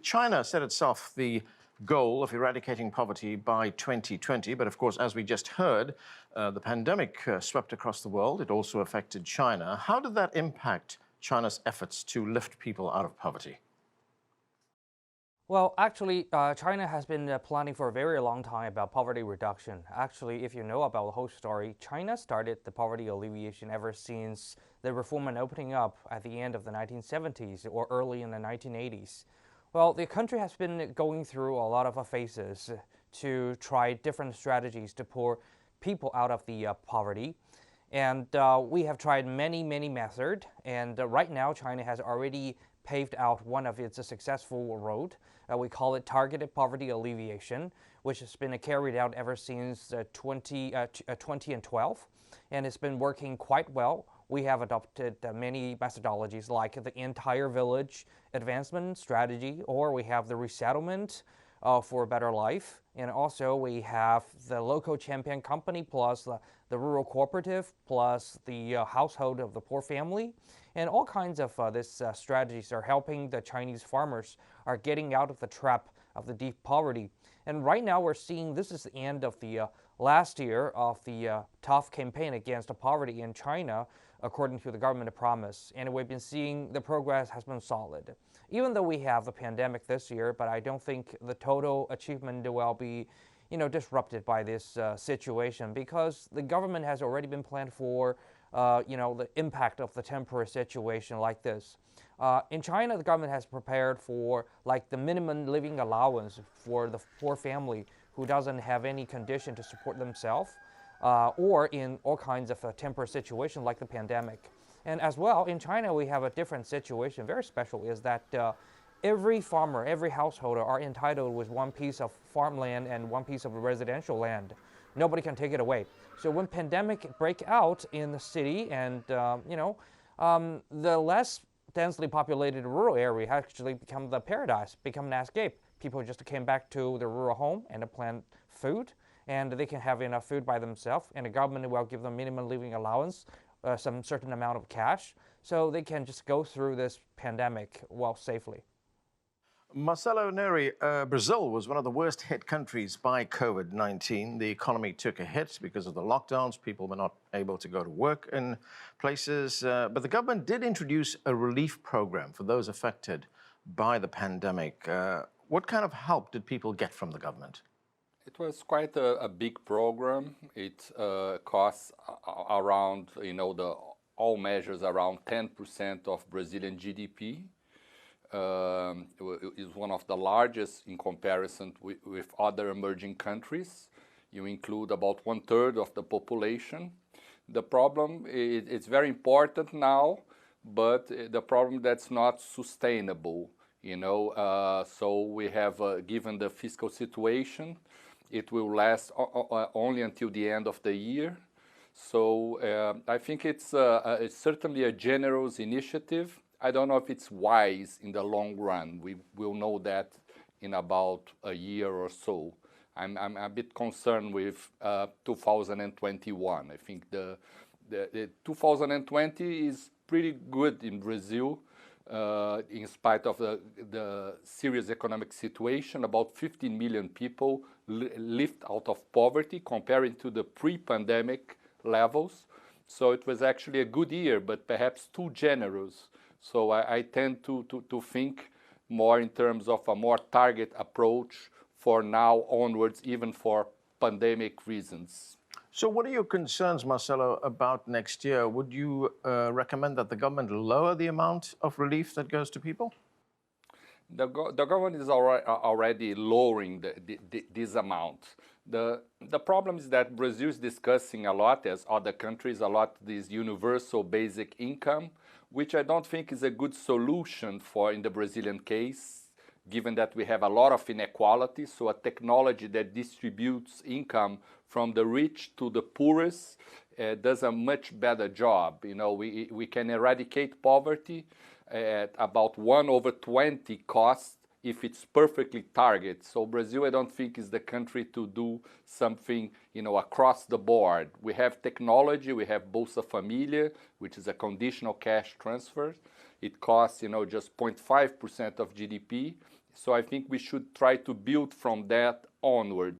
China set itself the goal of eradicating poverty by 2020. But of course, as we just heard, the pandemic swept across the world. It also affected China. How did that impact China's efforts to lift people out of poverty? Well, actually, China has been planning for a very long time about poverty reduction. Actually, if you know about the whole story, China started the poverty alleviation ever since the reform and opening up at the end of the 1970s or early in the 1980s. Well, the country has been going through a lot of phases to try different strategies to pull people out of the poverty. And we have tried many methods. And right now, China has already paved out one of its successful road. We call it targeted poverty alleviation, which has been carried out ever since 2012, and it's been working quite well. We have adopted many methodologies like the entire village advancement strategy, or we have the resettlement for a better life, and also we have the local champion company plus the rural cooperative plus the household of the poor family. And all kinds of these strategies are helping the Chinese farmers are getting out of the trap of the deep poverty. And right now we're seeing this is the end of the last year of the tough campaign against poverty in China, according to the government promise. And we've been seeing the progress has been solid. Even though we have the pandemic this year, but I don't think the total achievement will be disrupted by this situation, because the government has already been planned for the impact of the temporary situation like this. In China, the government has prepared for like the minimum living allowance for the poor family who doesn't have any condition to support themselves, or in all kinds of temporary situation like the pandemic. And as well, in China, we have a different situation, very special, is that every farmer, every householder are entitled with one piece of farmland and one piece of residential land. Nobody can take it away. So when pandemic break out in the city and, the less densely populated rural area actually become the paradise, become an escape. People just came back to their rural home and plant food, and they can have enough food by themselves, and the government will give them minimum living allowance, some certain amount of cash, so they can just go through this pandemic well safely. Marcelo Neri, Brazil was one of the worst hit countries by COVID-19. The economy took a hit because of the lockdowns. People were not able to go to work in places. But the government did introduce a relief program for those affected by the pandemic. What kind of help did people get from the government? It was quite a big program. It costs around, all measures around 10% of Brazilian GDP. Is one of the largest in comparison with other emerging countries. You include about 1/3 of the population. The problem is it's very important now, but the problem that's not sustainable. So we have given the fiscal situation, it will last only until the end of the year. So I think it's certainly a generous initiative. I don't know if it's wise in the long run. We will know that in about a year or so. I'm a bit concerned with 2021. I think the 2020 is pretty good in Brazil, in spite of the serious economic situation. About 15 million people lived out of poverty comparing to the pre-pandemic levels. So it was actually a good year, but perhaps too generous. So I tend to think more in terms of a more target approach for now onwards, even for pandemic reasons. So what are your concerns, Marcelo, about next year? Would you recommend that the government lower the amount of relief that goes to people? The government is already lowering this amount. The problem is that Brazil is discussing a lot, as other countries, this universal basic income, which I don't think is a good solution in the Brazilian case, given that we have a lot of inequality. So a technology that distributes income from the rich to the poorest does a much better job. We can eradicate poverty at about 1/20 cost if it's perfectly targeted. So Brazil, I don't think, is the country to do something, across the board. We have technology, we have Bolsa Família, which is a conditional cash transfer. It costs, just 0.5% of GDP, So I think we should try to build from that onward.